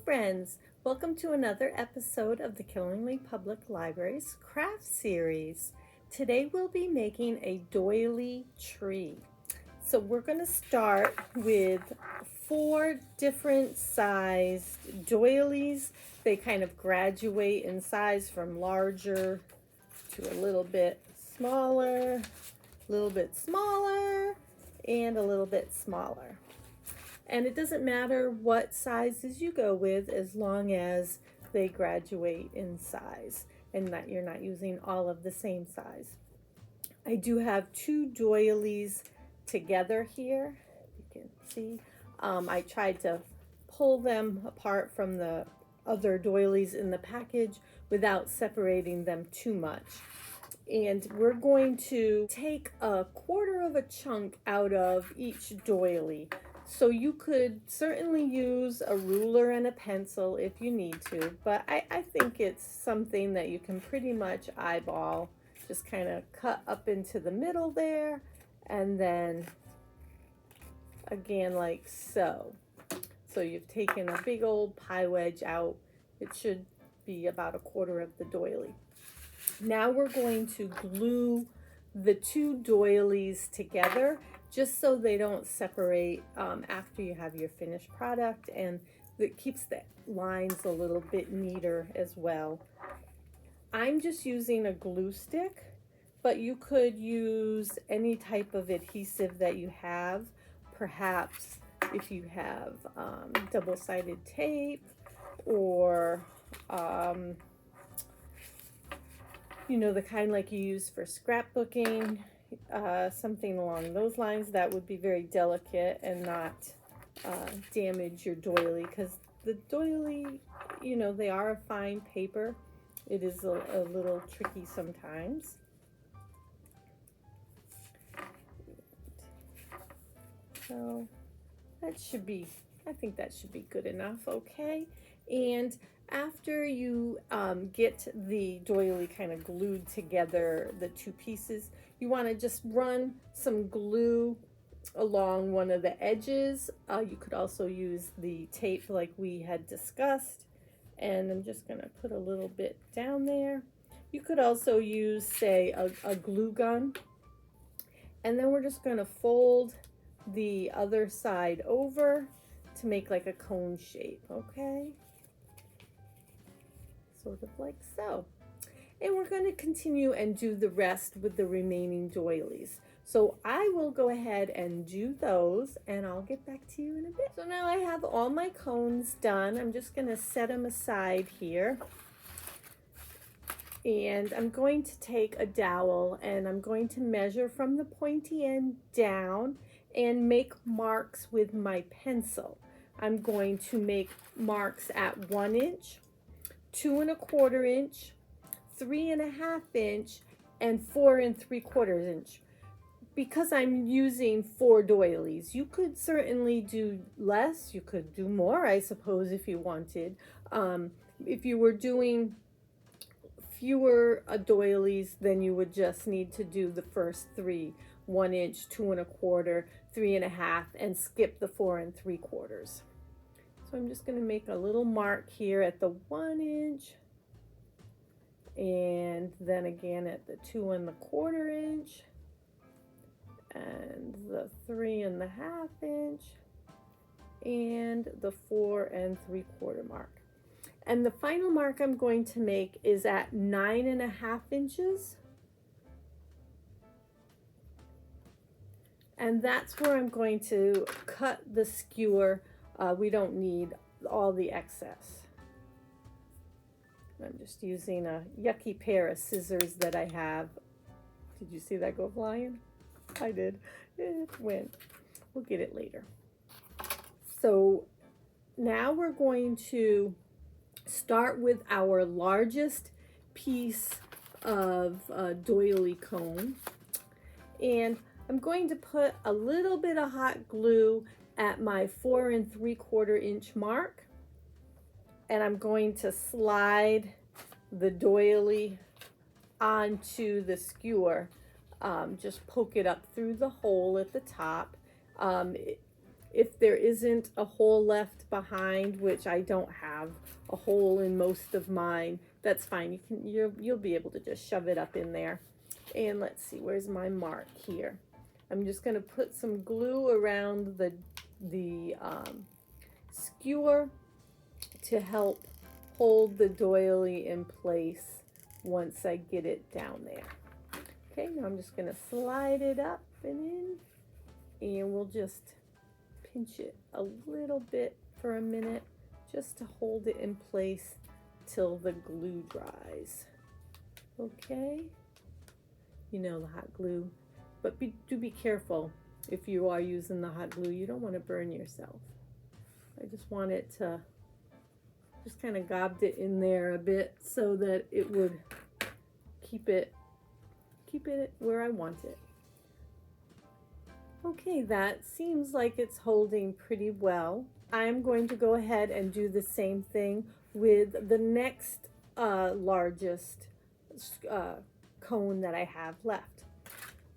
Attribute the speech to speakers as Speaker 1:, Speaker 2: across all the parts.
Speaker 1: friends, welcome to another episode of the Killingly Public Library's craft series. Today we'll be making a doily tree. So we're going to start with 4 different sized doilies. They kind of graduate in size from larger to a little bit smaller, and a little bit smaller. And it doesn't matter what sizes you go with as long as they graduate in size and that you're not using all of the same size. I do have 2 doilies together here. You can see I tried to pull them apart from the other doilies in the package without separating them too much. And we're going to take a quarter of a chunk out of each doily. So you could certainly use a ruler and a pencil if you need to, but I think it's something that you can pretty much eyeball. Just kind of cut up into the middle there, and then again like so. So you've taken a big old pie wedge out. It should be about a quarter of the doily. Now we're going to glue the 2 doilies together just so they don't separate after you have your finished product, and it keeps the lines a little bit neater as well. I'm just using a glue stick, but you could use any type of adhesive that you have. Perhaps if you have double-sided tape or you know, the kind like you use for scrapbooking, something along those lines that would be very delicate and not damage your doily, because the doily, you know, they are a fine paper. It is a little tricky sometimes. So that should be, I think that should be good enough, okay? And after you get the doily kind of glued together, the 2 pieces, you want to just run some glue along one of the edges. You could also use the tape like we had discussed. And I'm just going to put a little bit down there. You could also use, say, a glue gun. And then we're just going to fold the other side over to make like a cone shape, okay? Sort of like so. And we're going to continue and do the rest with the remaining doilies. So I will go ahead and do those, and I'll get back to you in a bit. So now I have all my cones done. I'm just going to set them aside here. And I'm going to take a dowel and I'm going to measure from the pointy end down and make marks with my pencil. I'm going to make marks at 1 inch, 2 1/4 inch, 3 1/2 inch, and 4 3/4 inch. Because I'm using 4 doilies, you could certainly do less. You could do more, I suppose, if you wanted. If you were doing fewer doilies, then you would just need to do the first 3, 1 inch, 2 1/4, 3 1/2, and skip the 4 3/4. So I'm just going to make a little mark here at the 1 inch, and then again at the 2 1/4 inch, and the 3 1/2 inch, and the 4 3/4 mark. And the final mark I'm going to make is at 9 1/2 inches. And that's where I'm going to cut the skewer. We don't need all the excess. I'm just using a yucky pair of scissors that I have. Did you see that go flying? I did. It went. We'll get it later. So now we're going to start with our largest piece of doily cone. And I'm going to put a little bit of hot glue at my 4 3/4 inch mark, and I'm going to slide the doily onto the skewer. Just poke it up through the hole at the top. If there isn't a hole left behind, which I don't have a hole in most of mine, that's fine. You'll be able to just shove it up in there. And let's see, where's my mark here? I'm just going to put some glue around the skewer to help hold the doily in place once I get it down there. Okay, now I'm just going to slide it up and in, and we'll just pinch it a little bit for a minute just to hold it in place till the glue dries. Okay, you know, the hot glue, but do be careful if you are using the hot glue. You don't want to burn yourself. I just want it to just kind of gobbed it in there a bit so that it would keep it where I want it. Okay, that seems like it's holding pretty well. I'm going to go ahead and do the same thing with the next largest cone that I have left.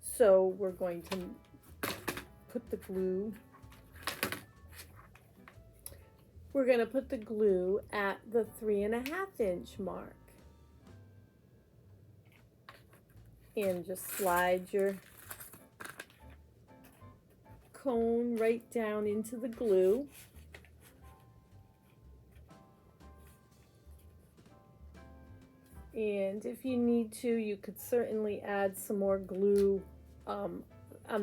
Speaker 1: So we're going to put the glue. We're going to put the glue at the 3.5-inch mark. And just slide your cone right down into the glue. And if you need to, you could certainly add some more glue on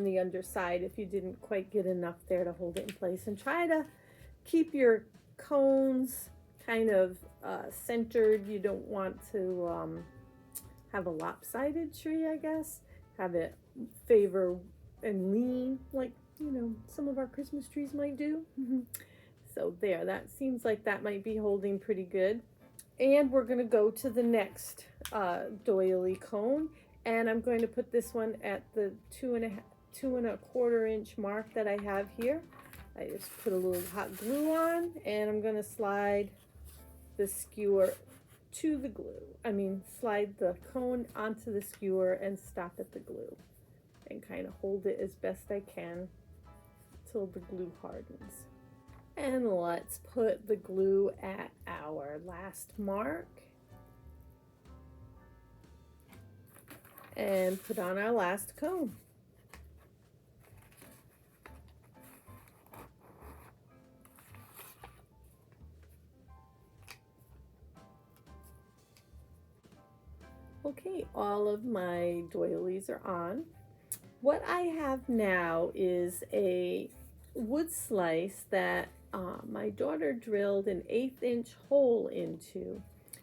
Speaker 1: the underside if you didn't quite get enough there to hold it in place. And try to keep your cones kind of centered. You don't want to have a lopsided tree, I guess. Have it favor and lean like, you know, some of our Christmas trees might do. So there, that seems like that might be holding pretty good. And we're going to go to the next doily cone, and I'm going to put this one at the 2.25-inch mark that I have here. I just put a little hot glue on, and I'm going to slide the skewer to the glue. Slide the cone onto the skewer and stop at the glue, and kind of hold it as best I can till the glue hardens. And let's put the glue at our last mark and put on our last cone. Okay, all of my doilies are on. What I have now is a wood slice that my daughter drilled an 1/8-inch hole into,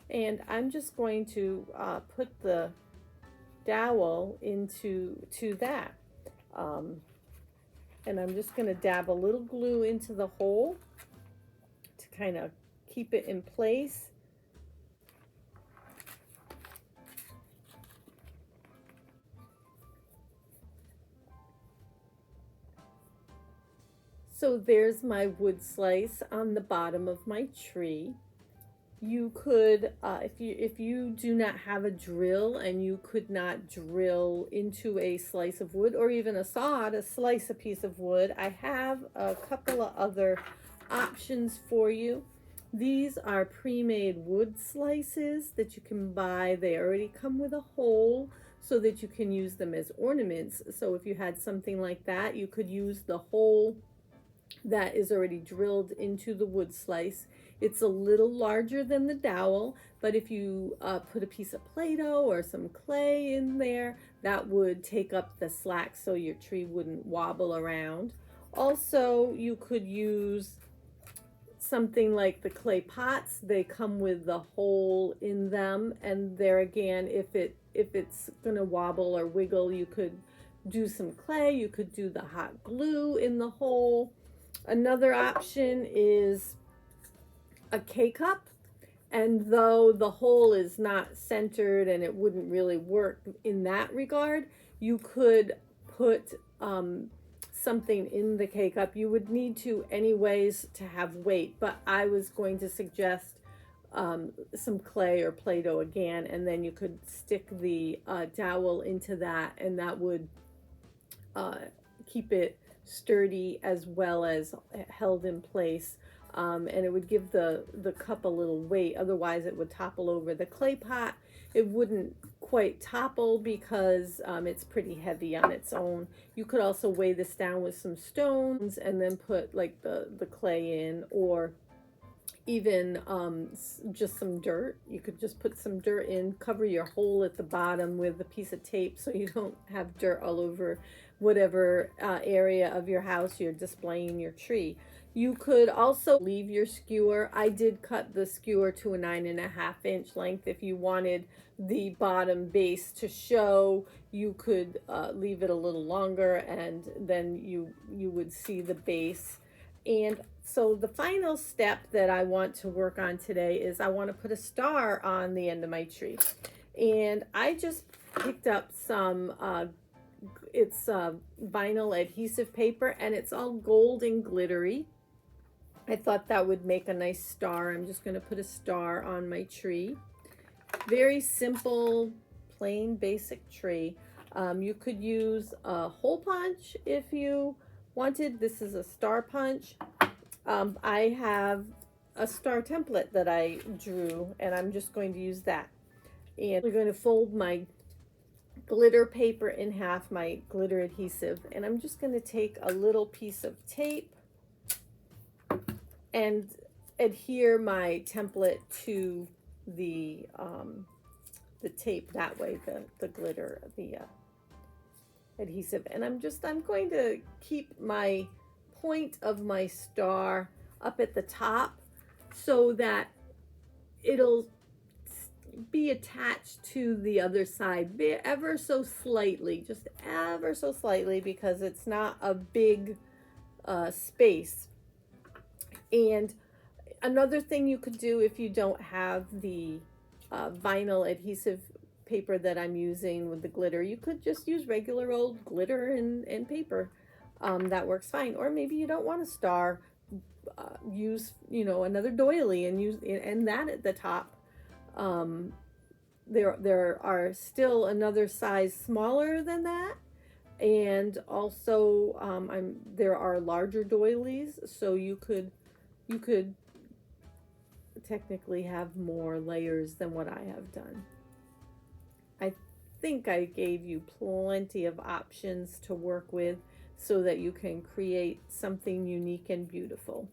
Speaker 1: and I'm just going to put the dowel into that, and I'm just going to dab a little glue into the hole to kind of keep it in place. So there's my wood slice on the bottom of my tree. You could, if you do not have a drill and you could not drill into a slice of wood or even a saw to slice a piece of wood, I have a couple of other options for you. These are pre-made wood slices that you can buy. They already come with a hole so that you can use them as ornaments. So if you had something like that, you could use the hole that is already drilled into the wood slice. It's a little larger than the dowel, but if you put a piece of Play-Doh or some clay in there, that would take up the slack so your tree wouldn't wobble around. Also, you could use something like the clay pots. They come with the hole in them, and there again, if it's gonna wobble or wiggle, you could do some clay. You could do the hot glue in the hole. Another option is a K-cup, and though the hole is not centered and it wouldn't really work in that regard, you could put something in the K-cup. You would need to anyways to have weight, but I was going to suggest some clay or Play-Doh again, and then you could stick the dowel into that, and that would keep it sturdy as well as held in place. And it would give the cup a little weight. Otherwise, it would topple over. The clay pot, it wouldn't quite topple because it's pretty heavy on its own. You could also weigh this down with some stones and then put like the clay in, or even just some dirt. You could just put some dirt in, cover your hole at the bottom with a piece of tape so you don't have dirt all over whatever area of your house you're displaying your tree. You could also leave your skewer. I did cut the skewer to a 9.5-inch length. If you wanted the bottom base to show, you could leave it a little longer, and then you would see the base. And so the final step that I want to work on today is I want to put a star on the end of my tree. And I just picked up some it's vinyl adhesive paper, and it's all gold and glittery. I thought that would make a nice star. I'm just going to put a star on my tree. Very simple, plain, basic tree. You could use a hole punch if you wanted. This is a star punch. I have a star template that I drew, and I'm just going to use that. And we're going to fold my glitter paper in half, my glitter adhesive, and I'm just going to take a little piece of tape and adhere my template to the tape. That way the glitter, the adhesive, and I'm going to keep my point of my star up at the top so that it'll be attached to the other side ever so slightly, just ever so slightly, because it's not a big space. And another thing you could do if you don't have the vinyl adhesive paper that I'm using with the glitter, you could just use regular old glitter and paper. That works fine. Or maybe you don't want a star, use another doily and that at the top. There are still another size smaller than that, and also there are larger doilies, so you could technically have more layers than what I have done. I think I gave you plenty of options to work with so that you can create something unique and beautiful.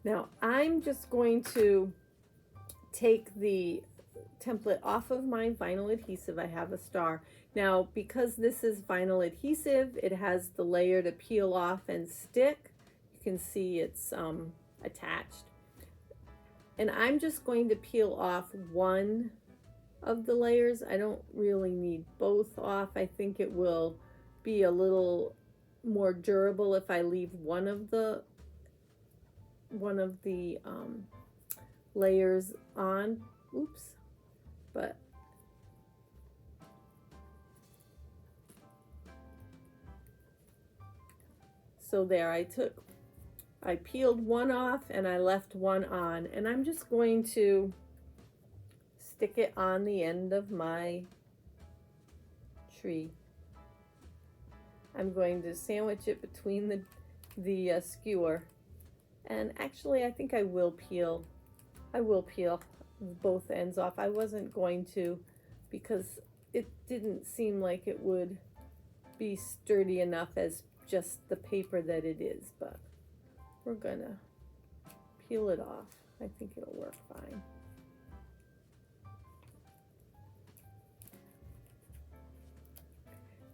Speaker 1: Now I'm just going to take the template off of my vinyl adhesive. I have a star. Now, because this is vinyl adhesive, it has the layer to peel off and stick. You can see it's attached. And I'm just going to peel off one of the layers. I don't really need both off. I think it will be a little more durable if I leave one of the layers on. Oops. But so there, I peeled one off and I left one on, and I'm just going to stick it on the end of my tree. I'm going to sandwich it between the skewer, and actually I think I will peel both ends off. I wasn't going to, because it didn't seem like it would be sturdy enough as just the paper that it is, but we're gonna peel it off. I think it'll work fine.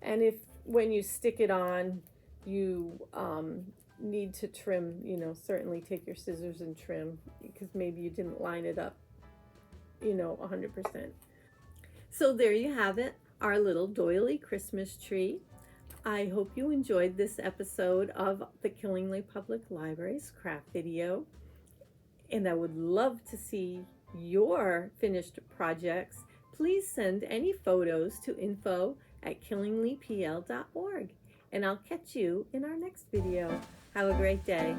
Speaker 1: And if when you stick it on you need to trim, certainly take your scissors and trim, because maybe you didn't line it up 100%. So there you have it, our little doily Christmas tree. I hope you enjoyed this episode of the Killingly Public Library's craft video, and I would love to see your finished projects. Please send any photos to info@killinglypl.org, and I'll catch you in our next video. Have a great day.